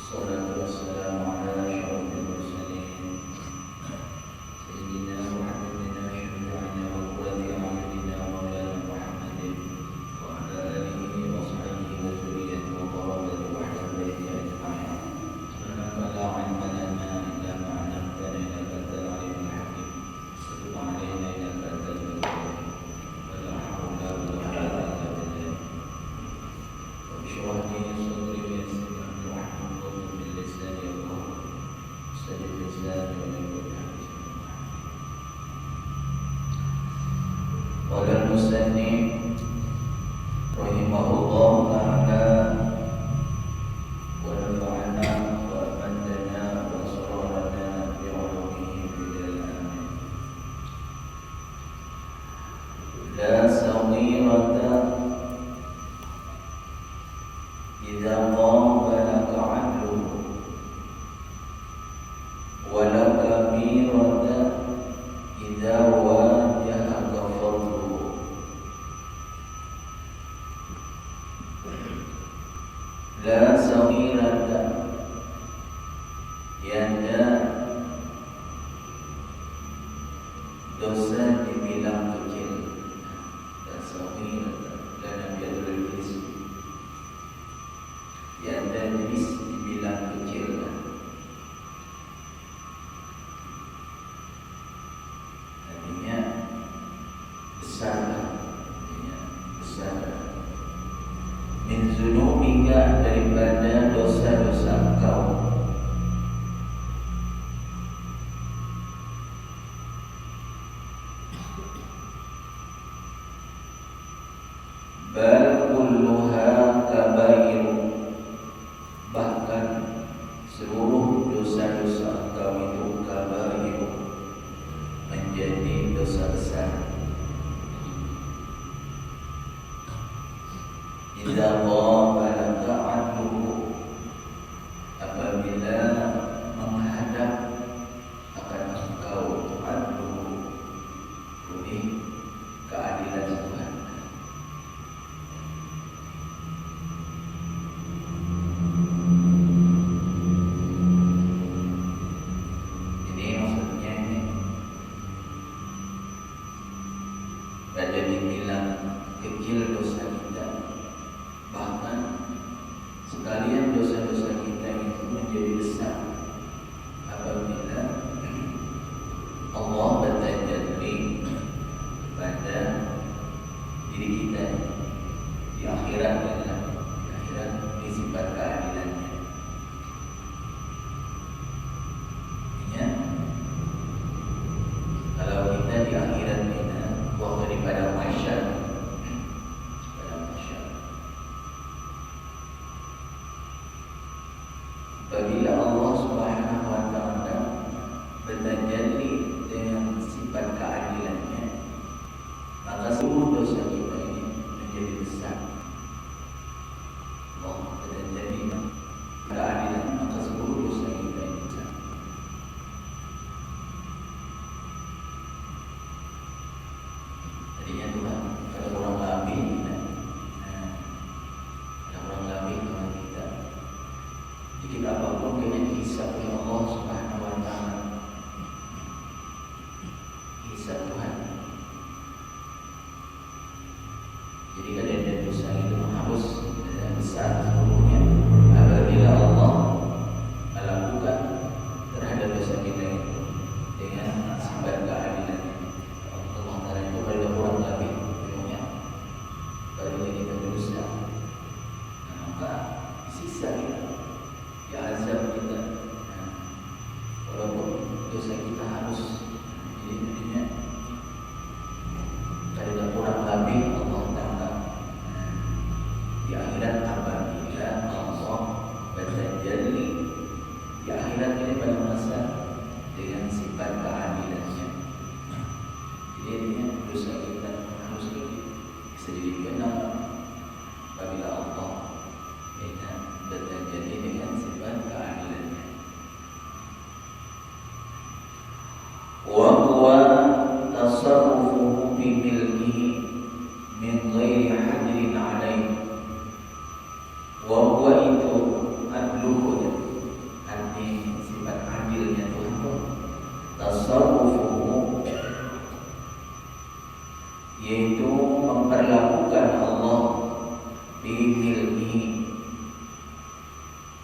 الصلاة والسلام على أشرف المرسلين سيدنا وحبيبنا شفيعنا وقرة أعيننا مولانا محمد وعلى آله وصحبه وذريته وقرابته وأهل بيته أجمعين. سبحانك لا علم لنا إلا ما علمتنا إنك أنت العليم الحكيم. وتب علينا إنك أنت التواب ولا حول ولا قوة إلا بالله. رب اشرح لي صدري ويسر لي أمري واحلل عقدة من لساني يفقهوا سدد لساني وليكن حديثي. قال المصنف رحمه الله تعالى ونفعنا وأمدنا وأسرارنا بعلومه في الآمين. لا صغيرة إذا قابلك عدله ولا كبيرة إذا واجهك فضله. لا صغيرة tiada dosa dibilang kecil. La saghirata lana biadul ism. Tiada jenis dibilang kecil. Artinya besar. Artinya besar. Min zunubika daripada dosa-dosa kau. Bal kulluha kabairu, bahkan seluruh dosa-dosa kau itu kabairu, menjadi dosa besar. Idza qabalaka adluhu, apabila menghadap akan engkau adluhu, ini keadilan Tuhan. Ini maksudnya ini pada dibilang kecil dosa kita, bahkan sekalian dosa-dosa kita itu menjadi besar apabila Allah bertajalli pada diri kita di akhirat, di akhirat di sifat keadilannya. Artinya kalau kita di akhirat kita waktu di padang mahsyar, apabila Allah Subhanahu wa taala bertajalli dengan sifat keadilannya, maka seluruh dosa kita ini menjadi besar. Allah bertajalli dengan keadilan, maka seluruh dosa kita ini besar. Tadinya Tuhan ada orang lebih, ada orang lebih dengan kita. Dikit apapun kena dihisab oleh Allah Subhanahu wa taala. Hisab Tuhan. Jadi kadang-kadang dosa itu harus besar seluruhnya. Apabila Allah melakukan terhadap dosa kita itu dengan sifat keadilannya, Allah Taala itu pada kurang lebih ilmunya. Apabila kita berdosa, maka sisa kita, ya azab kita,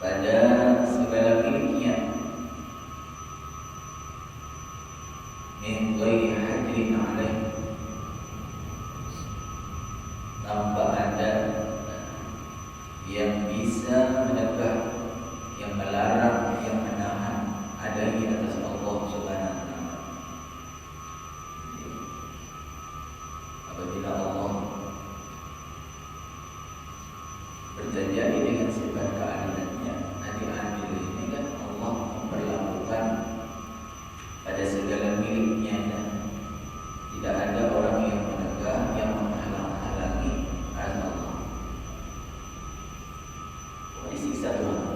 pada segala miliknya min ghairi hajrin alaih, tanpa ada yang bisa menegah, yang melarang, yang menahan adanya atas Allah Subhanahu wa taala. Apabila Allah berjanji dengan sifat keadilannya, adil ini kan Allah memperlakukan pada segala miliknya, dan tidak ada orang yang menegah, yang menghalang-halangi Allah. Disiksa Tuhan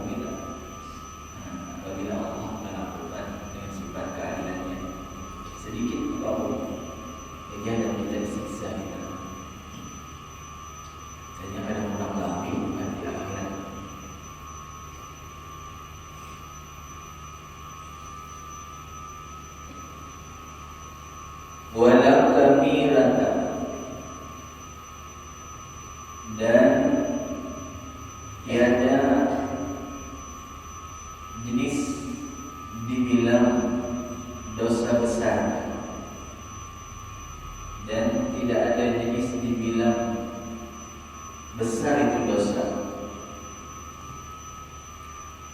apabila Allah melakukan dengan sifat keadilannya sedikit apapun, dan kita disiksa kita. Dan yang ada orang kafir bukan di akhirat. Wala kabiratan, dan tiada jenis dibilang dosa besar, dan tidak ada jenis dibilang besar itu dosa.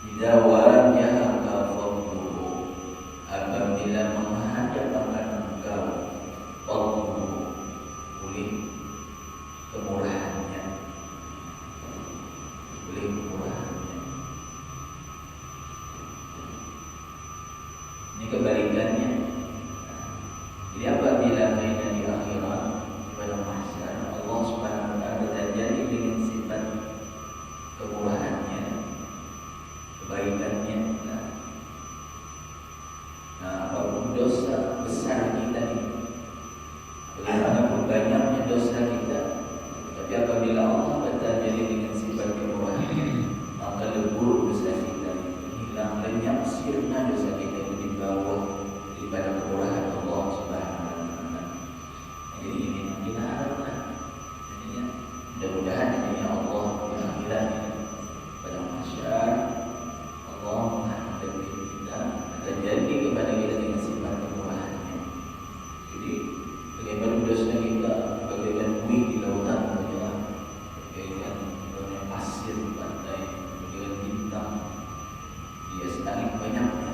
Idza wajahaka fadluhu, apabila menghadap akan engkau fadluhu, oleh kemurahannya, oleh kemurahannya. Ini kebalikannya. Jadi apabila kita di akhirat pada mahsyar, Allah Subhanahu wa taala terjadi dengan sifat kemurahannya, kebaikannya. Nah, apapun dosa besar kita ini, bagaimanapun banyaknya dosa kita, tapi apabila Allah terjadi dengan sifat kemurahannya, maka lebur dosa kita, hilang, lenyap, sirna dosa kita itu di bawah daripada kemurahan Allah Subhanahu wa taala. Jadi ini yang kita harapkan. Jadinya mudah-mudahan adanya Allah di akhirat pada mahsyar, Allah menghadapi kita, terjadi kepada kita dengan sifat kemurahannya. Jadi bagaimana dosa kita, bagaikan buih di lautan menyelam, bagaikan pasir di pantai, bagaikan bintang di langit banyaknya.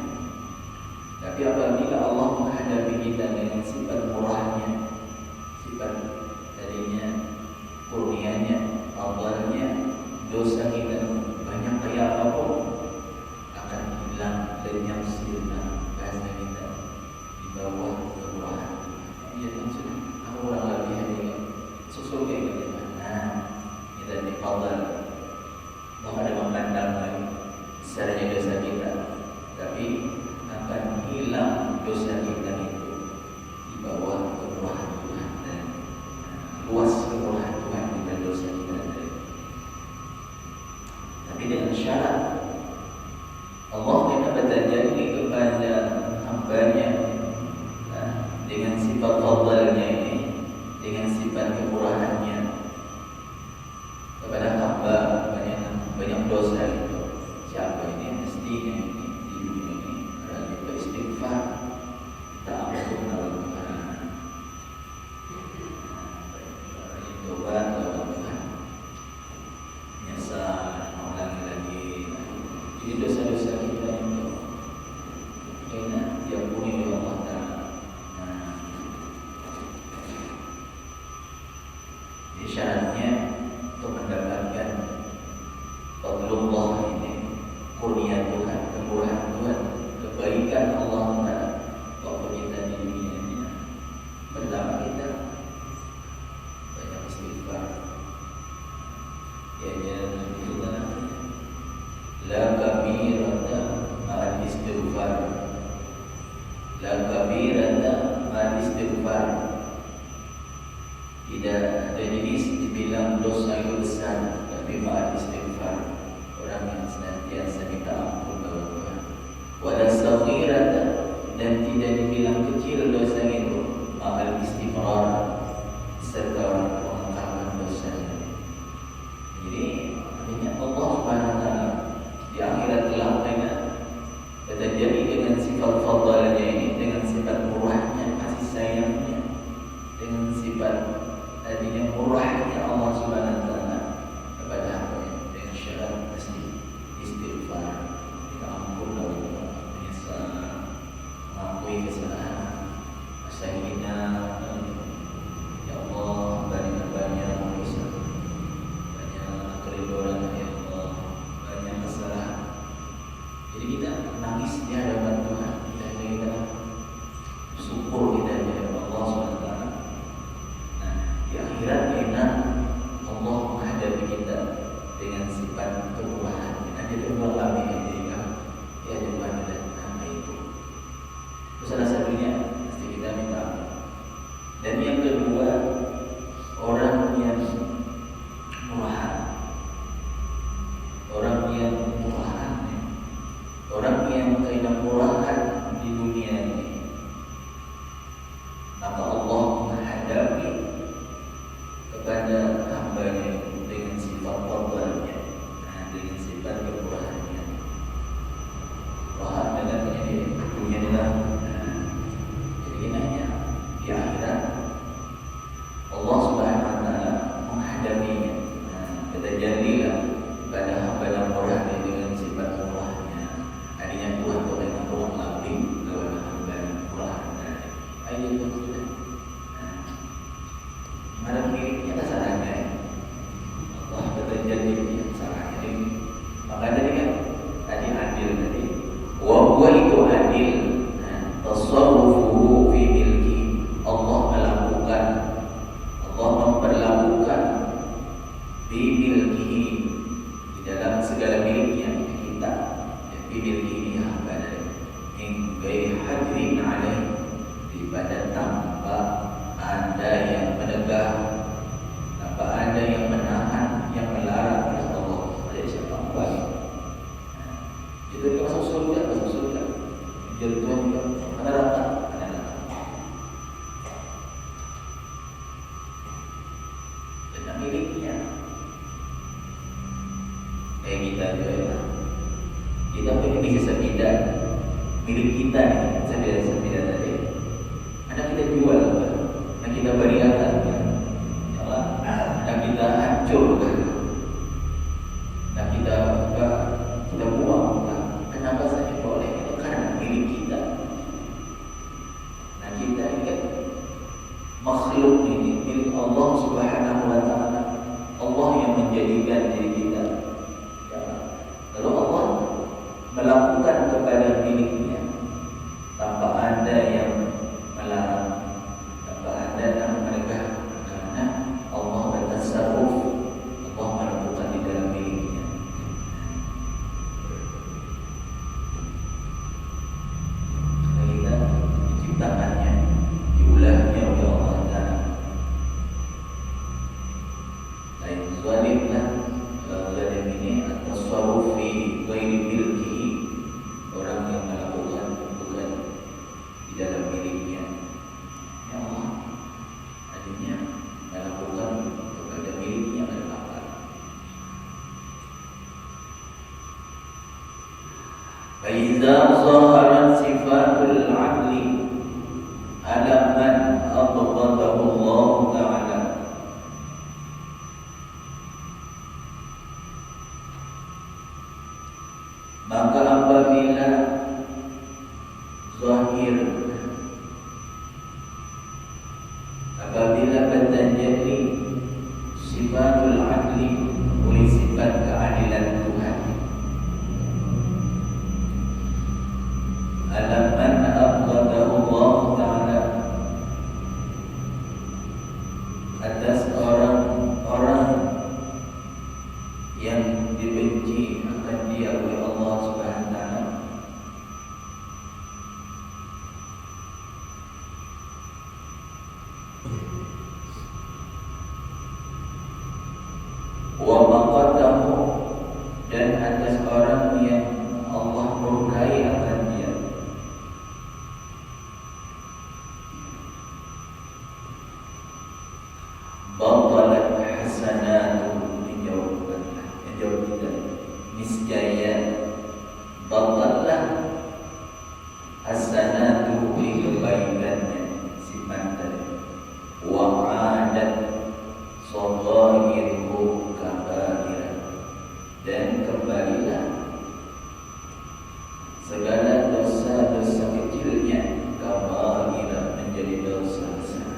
Tapi apabila Allah menghadapi kita dengan sifat murahnya, sifat tadinya kurnianya, fadlnya, dosa kita banyak kayak apapun akan hilang, lenyap, sirna bahasa kita di bawah kemurahan. Ya maksudnya apa orang lebih hadiah susul kayak bagaimana kita di fadl, tak ada memandang lagi besarnya dosa kita, tapi akan hilang dosa kita itu di bawah kemurahan Tuhan, dan luas kemurahan Tuhan kita dosa kita dari. Tapi dengan syarat Allah tidak terjadi kepada hambanya dengan sifat fadlnya ini, dengan sifat kemurahannya kepada hamba banyak dosa itu. Siapa ini? Mestinya ini di dunia ini berani beristighfar, kita ampun oleh Tuhan, bertobat kepada Tuhan, menyesal, mengulangi lagi. Jadi dosa-dosa kita itu kena diampuni oleh Allah Taala. Jadi syaratnya untuk mendapatkan fadlullah ini, kurnia Tuhan, kemurahan Tuhan, kebaikan Allah Taala waktu kita di dunia ini, pertama kita banyak istighfar. Ya jangan kita la kabirata ma'al istighfar, la kabirata ma'al istighfar. Tidak ada jenis dibilang dosa itu besar, tapi ma'al istighfar, orang yang senantiasa minta ampun kepada Tuhan. Wala saghirata, dan tidak dibilang kecil dosa itu, ma'al istimrar, serta orang mengekalkan dosa. Jadi artinya Allah Subhanahu wa taala di adil tasarrufuhu fi milki. Allah melakukan, Allah memperlakukan fi milkihi, di dalam segala miliknya kita. Fi milkihi hamba dari min ghairi hadrin alaih, daripada tanpa ada yang menegah, tanpa ada yang menahan, yang melarang oleh Allah. Ada siapa buat? Itu dia masuk surga, jadi Tuhan juga neraka. Dan miliknya kayak kita juga ya. Kita punya bisnis sepeda milik kita nih, sepeda tadi. Ada kita jual, dan kita berikan, dan kita hancurkan, dan kita buang. Kenapa saya boleh? Itu karena milik kita. Nah kita ini kan makhluk ini milik Allah Subhanahu wa Ta'ala. Allah yang menjadikan diri kita. Ya. Lalu Allah melakukan kepada miliknya tanpa ada yang melarang, tanpa ada yang menegah, karena Allah bertasarruf, Allah melakukan di dalam miliknya. Kita diciptakannya, diulahnya oleh Allah Ta'ala. Lain zalimlah, zalim ini at-tasarruf fi ghairi milkihi, orang yang melakukan bukan di dalam miliknya. Ya Allah, adanya melakukan kepada miliknya berapa? Faiza zaharat sifatul adli ala man abghadahu Allah Ta'ala, maka apabila zahir, apabila bertajalli sifatul adli, oleh sifat keadilan Tuhan, alaman abghadahu Allah Ta'ala, atas orang-orang yang dibenci akan dia oleh Allah Subhanahu wa Ta'ala. Wa maqatahu, dan atas orang yang Allah murkai akan dia. Batalat hasanatu, menjawabkanlah, menjawab tidak, niscaya batallah hasanatu, kebaikannya sifat tadi. Wa adat saghairihu kabaira, dan kembalilah segala dosa-dosa kecilnya kabaira, menjadi dosa besar.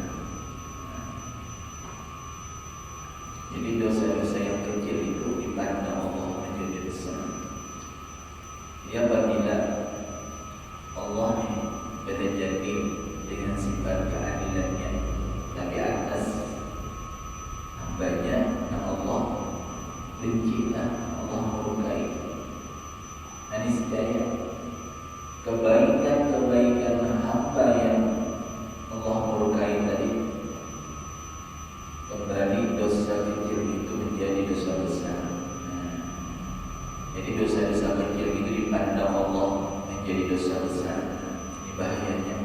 Jadi dosa-dosa yang kecil itu dipandang Allah menjadi besar. Ya, apabila Allah berjanji dengan sifat keadilannya, tapi atas hambanya yang Allah bencilah, Allah murkai. Dan niscaya kebaikan-kebaikan hamba yang Allah murkai tadi, kembali dosa kecil itu menjadi dosa besar. Jadi dosa-dosa kecil itu dipandang Allah menjadi dosa besar. Ini bahayanya.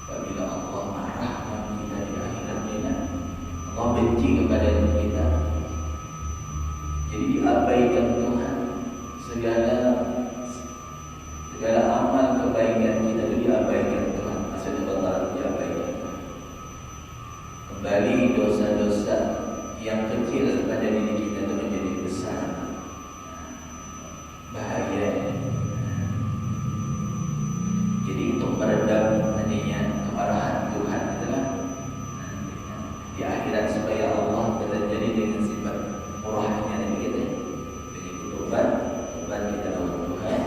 Apabila Allah marah dengan kita di akhirat kita, Allah benci kepada kita, jadi diabaikan Tuhan. Segala amal kebaikan kita itu diabaikan Tuhan. Maksudnya Allah diabaikan. Kembali dosa-dosa yang kecil pada diri kita itu menjadi besar. Bahaya. Jadi untuk meredam adanya kemarahan Tuhan adalah di akhirat, supaya Allah terjadi dengan sifat murahnya dari kita. Begitu tobat kita lawan Tuhan,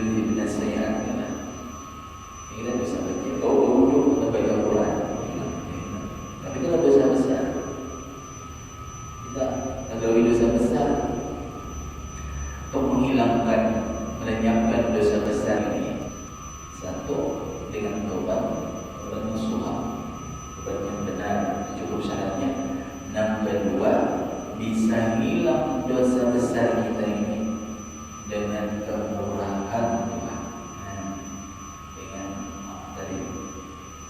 yudhibna sayyi'atina. Kita bisa baca. Kalau dulu kita baca Quran, tapi kalau dosa besar, kita agak dosa besar untuk menghilangkan, melenyapkan dosa besar ini. Satu, dengan tobat nasuha, tobat yang benar, cukup syaratnya. Yang kedua, bisa hilang dosa besar kita ini dengan kemurahan Tuhan, dengan dari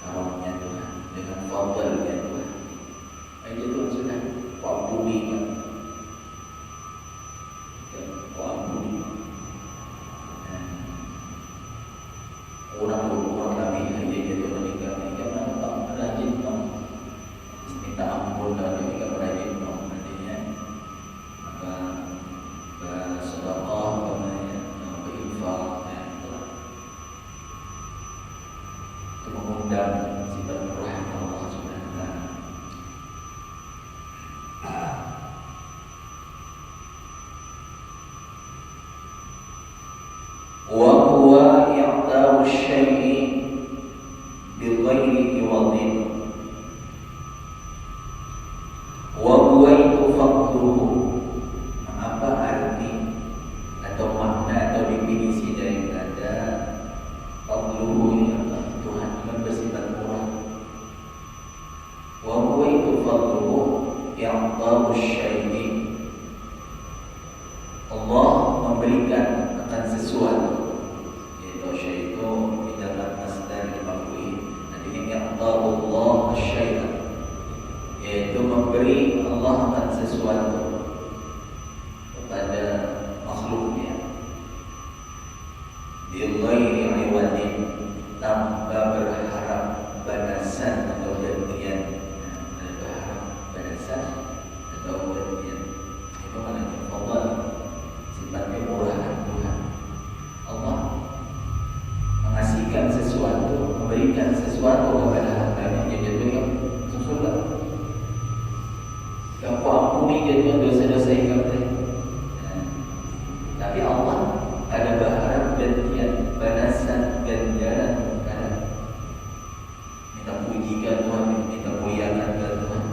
karunia Tuhan, dengan fadlnya Tuhan. Aja Tuhan sudah wampuni kan, wampuni. Orang kami aja jadi menikah jangan rajin dong, minta ampun dan juga rajin dong nantinya. Maka sedekah berinfak itu mengundang sifat rahmat Allah Subhanahu wa taala. Wa huwa i'ta'u syai'i bighairi iwadin. Wa huwa itu fadluhu. Apa arti atau makna atau definisi daripada fadluhu ini? Tuhan kan bersifat murah. Wa huwa itu fadluhu i'ta'u syai'i. Allah memberikan akan sesuatu, yaitu syai' itu dalam masdar maf'ul. Artinya Allah syai'a, yaitu memberi Allah akan sesuatu kepada makhluknya bighairi iwadin, tanpa berharap balasan atau gantian. Berharap balasan atau gantian itu maknanya fadl, sifat kemurahan Tuhan. Allah mengasihkan sesuatu, memberikan sesuatu kepada hambanya, yang jatuhnya surga. Yang kau ampuni jatuh dosa-dosa yang kau. Tapi Allah ada berharap gantian, balasan, ganjaran. Minta pujikan Tuhan, minta muliakan Tuhan.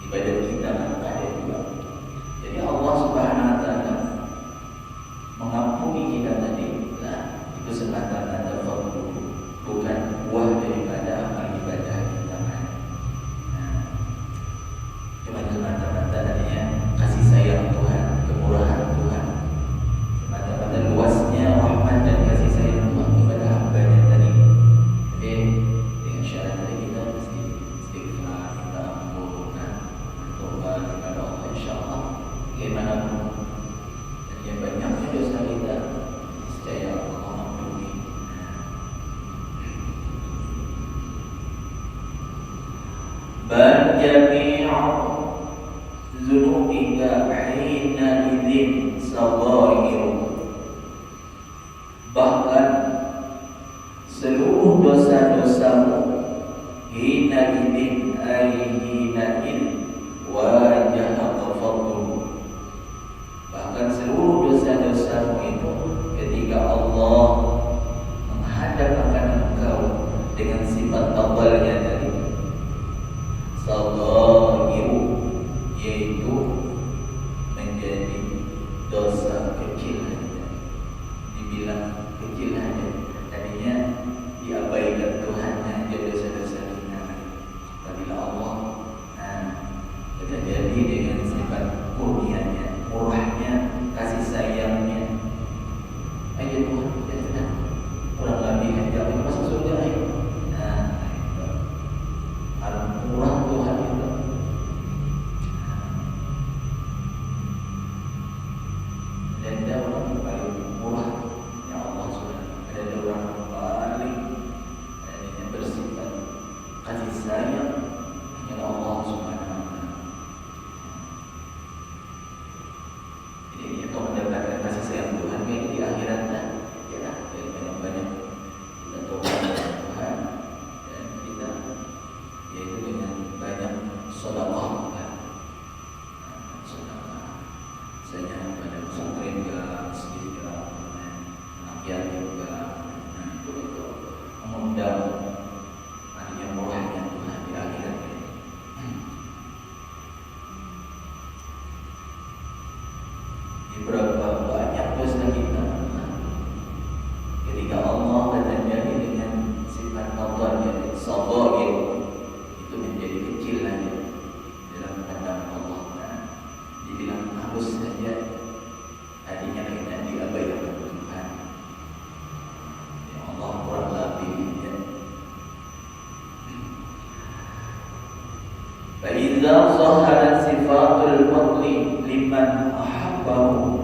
Ibadah kita ada juga. Jadi Allah Subhanahu wa taala mengampuni kita tadi, nah, itu semata-mata fadl, bukan buah daripada amal ibadah kita. Cuma semata-mata tadinya kasih sayang Tuhan, kemurahan Tuhan, semata-mata luasnya rahmat dan kasih sayang Tuhan kepada hamba-Nya tadi. Jadi dengan syarat tadi kita mesti istighfar, minta ampun, bertobat kepada Allah, insyaallah. Gimana pun yang banyaknya dosa kita, niscaya Allah ampuni. Bal jami'u dzunubika hina idzin saghair. Bahkan seluruh dosa-dosamu hina idzin hina id wajah fadluhu. Bahkan seluruh dosa-dosamu itu ketika Allah menghadap akan engkau dengan sifat fadlnya tadi, saghair, yaitu menjadi dosa kecil saja, dibilang kecil saja, tadinya diabaikan Tuhan saja dosa-dosa kita. Apabila Allah terjadi dengan sifat kurnianya, murahnya, kasih sayangnya, aja Tuhan ya sudah, kurang lebih aja masuk surga ayo. Murah Tuhan itu. Dan ada orang yang paling murah ya Allah sudah. Ada orang yang paling yang bersifat kasih sayang ya Allah Subhanahu wa taala. Berapa banyak dosa kita ketika Allah katanya dengan sifat Allah saghir itu menjadi kecil saja dalam pandangan Allah. Dibilang halus saja tadinya kena diabaikan Tuhan. Ya Allah kurang lebih ya. Fa idza zaharat sifatul fadli liman ahabbahu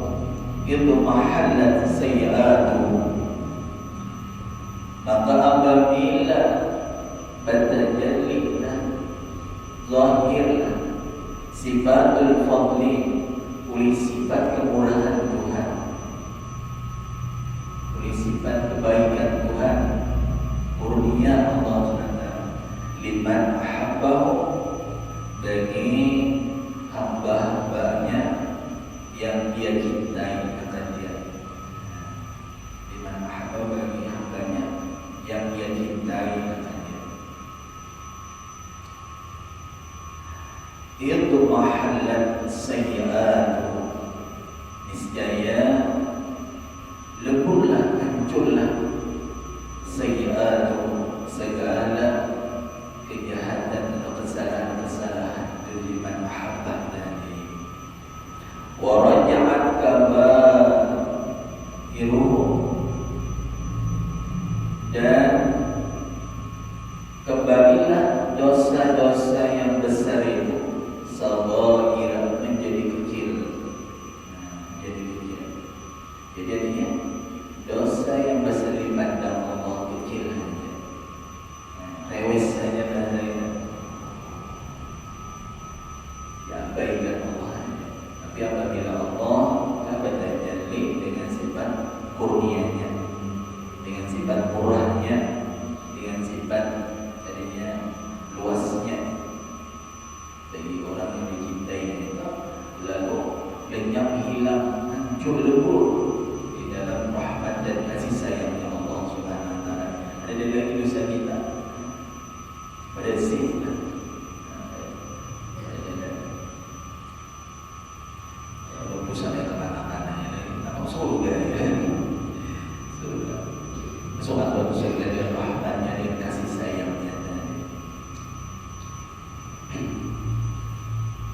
idmahallat sayyi'atuhu. Maka apabila bertajallilah zahirlah sifatul fadli, oleh sifat kemurahan Tuhan, oleh sifat kebaikan Tuhan, kurnia Allah SWT liman ahabbahu, bagi hamba-hambanya yang dia cintai akan dia. Liman ahabbahu, bagi hambanya yang dia cintai akan dia. Itu mahallat sayyi'atuhu, niscaya leburlah, hancurlah sayyi'atuhu, segala kejahatan atau kesalahan-kesalahan dari man mahabbah tadi. Wa raja'at kabairuhu, dan kembalilah dosa-dosa yang besar itu saghira, menjadi kecil. Menjadi kecil. Jadinya dosa yang besar dipandang Allah kecil saja. Rewes saja bahasa kita. Diabaikan Allah. Tapi apabila Allah bertajalli dengan sifat kurnianya, dengan sifat murahnya, dengan sifat tadinya luasnya bagi orang yang dicintainya itu, lalu lenyap, hilang, hancur lebur di dalam rahmat dan kasih sayangnya Allah Subhanahu Wa Taala. Ada lagi dosa kita bersih. Kalau pusatnya kemana-mana ya, nama surga ya, surga. Soal surga dan rahmatnya dan kasih sayangnya.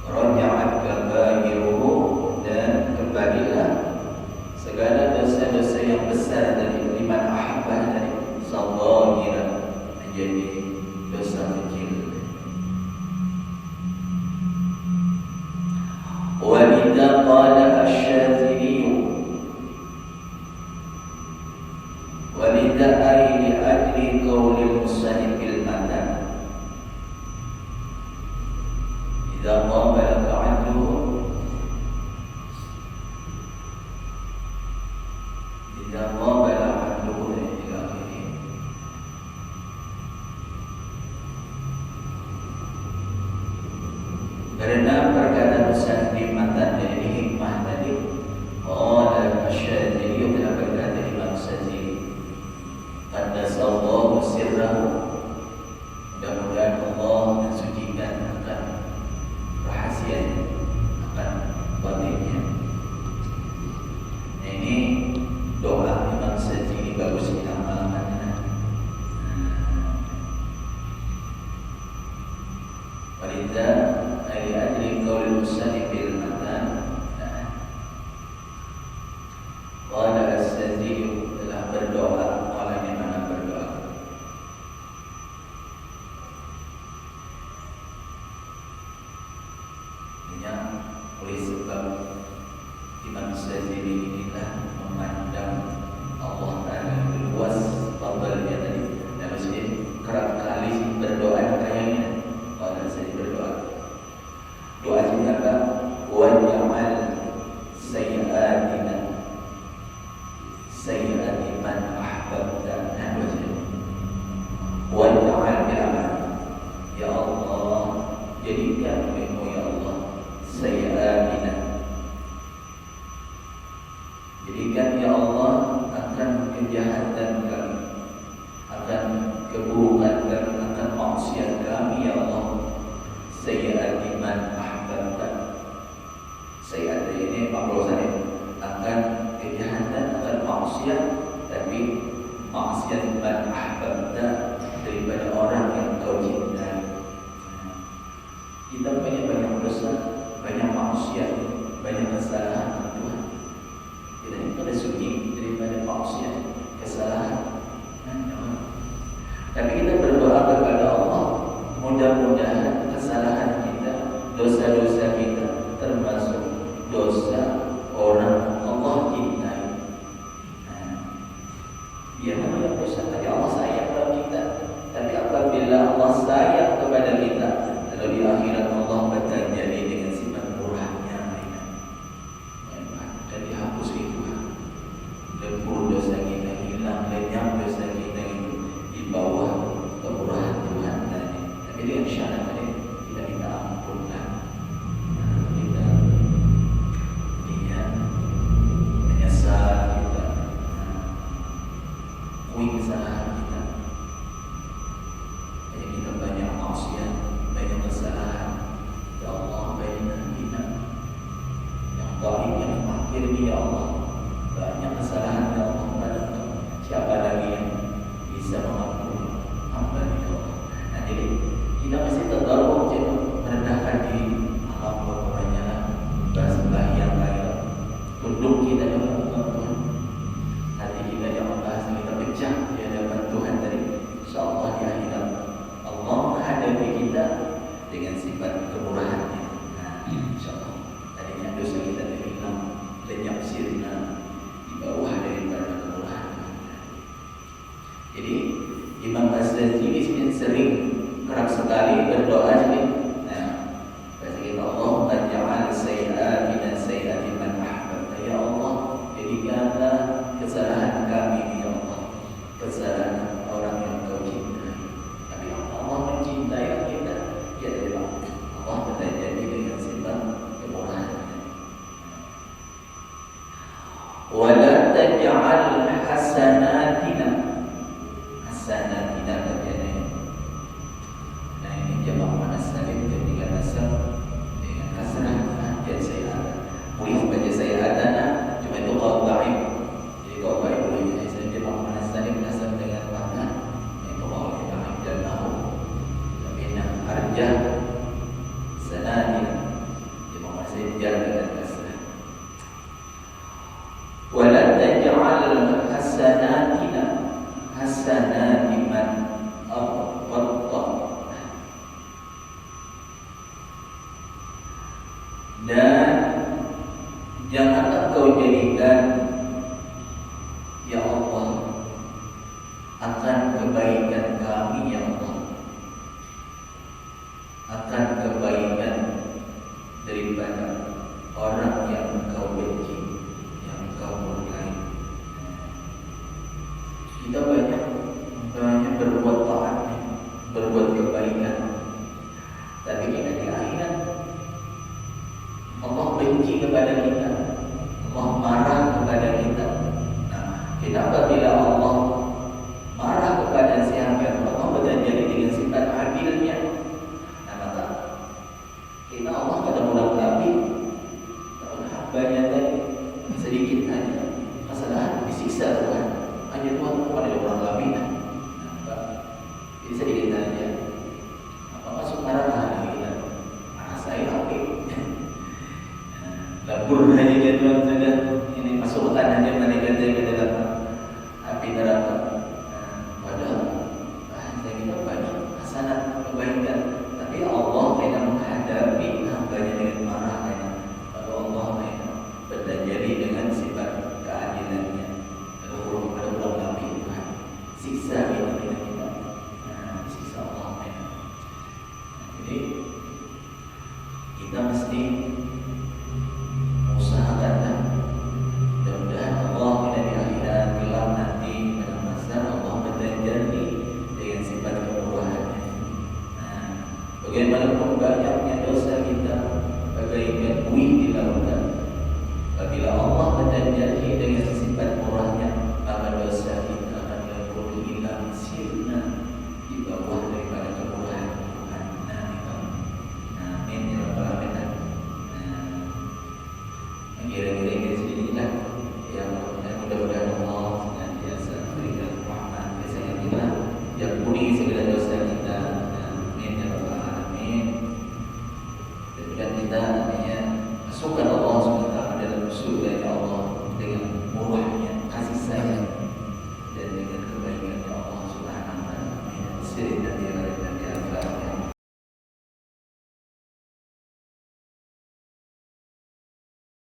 Raja'at kabairuhu, dan kembalilah segala dosa-dosa yang besar dari liman ahabbah dari saghira, menjadi dosa kecil. Walidha qala asy-Syadzili, walidha ay li ajli qaulil musannifil matan, idza qabala ta'adduhu, idza qabala ta'adduhu ila akhirih. Karena perkataan musannif matan dari hikmah tadi, qala asy-Syadzili, telah berkata Imam Syadzili, qaddasallahu sirrahu, mudah-mudahan Allah mensucikan akan rahasianya, akan batinnya. Nah, ini doa Imam Syadzili, bagus kita amalkan. Walidha ay ajli qaul musannif bil matan, qala as-Syadzili, telah berdoa, qalanya mana berdoa, yang oleh sebab Imam Syadzili inilah memandang Allah Ta'ala yang luas fadlnya tadi, dan maksudnya kerap kali berdoa kayaknya. Pada saya berdoa, doa apa? Waj'al sayyi'atina sayyi'ati man ahbabta. Nah, waj'al bi'amal, ya Allah, jadikan olehmu ya Allah sayyi'atina, jadikan ya Allah banyak kesalahan Tuhan. Kita ini pada sunyi daripada maksiat, kesalahan. Tapi kita berdoa kepada Allah, mudah-mudahan kesalahan kita, dosa-dosa kita, termasuk dosa orang Allah cintai. Dia namanya dosa, tapi Allah sayang kepada kita. Tapi apabila Allah sayang kepada kita, lalu di akhirat Allah berjanji dengan sifat murahnya, dan dihapus itu, lembur dosa kita hilang, lenyap dosa kita itu di bawah kemurahan Tuhan tadi. Tapi dengan syarat tadi tidak kita ampunkan, kita menyesal, kita akui kesalahan kita. Kita banyak maksiat, banyak kesalahan. Ya Allah, baiklah kita yang baik, yang akhir ini ya Allah, banyak kesalahan ya Allah pada Engkau. Siapa lagi yang bisa mengampuni hamba ya Allah? Nah, jadi kita mesti tergolong merendahkan diri. Allah banyak sembahyang kaya, tunduk kita dengan Tuhan. Hati kita yang membahas kita pecah di hadapan Tuhan tadi. InsyaAllah di akhirat Allah menghadapi kita dengan sifat kemurahannya. Nah, InsyaAllah tadinya dosa kita hilang, lenyap sirna di bawah daripada kemurahan Tuhan. Jadi Imam Az-Zazi sering kerap sekali berdoa ini. Nah, kita Allahumma ja'al sayyi'atina sayyi'ati man ahbabta. Ya Allah, jadikanlah kesalahan kami ya Allah kesalahan orang yang Kau cintai. Tapi Allah mencintai kita, ya dari Allah berjanji dengan sifat kemurahan. Wala taj'al hasanatina bagiannya. Nah, ini jamak muannas salim ketika nasab dengan kasrah dan sayyi'atan. Boleh baca sayyi'atana, cuma itu qaul dhaif. Jadi qaul dhaif boleh jadi jamak muannas salim nasab dengan fathah. Itu qaul dhaif dan nahu. Tapi yang arjah sanadina jamak muannas salim jar dengan kasrah. Wala taj'al hasanatina hasanati man abghadta. Dan janganlah Kau jadikan ya Allah akan kebaikan kami ya Allah, akan kebaikan daripada orang yang Kau benci, yang Kau murkai. Kita banyak berbuat taat, berbuat kebaikan, tapi kita di akhirat Allah benci kepada kita, Allah marah kepada kita. Nah, kita apabila Allah marah kepada siapa, Allah berjanji dengan sifat adilnya. Nah, maka kita Allah pada ulang kami, hambanya tadi sedikit saja kesalahan disiksa Tuhan. Hanya Tuhan kepada orang kami. Jadi sedikit saja. Apa masuk marah kita? Marah saya oke. Labur saja ya Tuhan sudah. Ini masukkan aja mereka ke dalam api neraka. Padahal bahasa kita banyak hasanat kebaikan, tapi Allah tidak menghadapi hambanya dengan marah. Lalu Allah berjanji dengan sifat keadilannya. Lalu pada ulang kami Tuhan siksa kita. Jadi kita mesti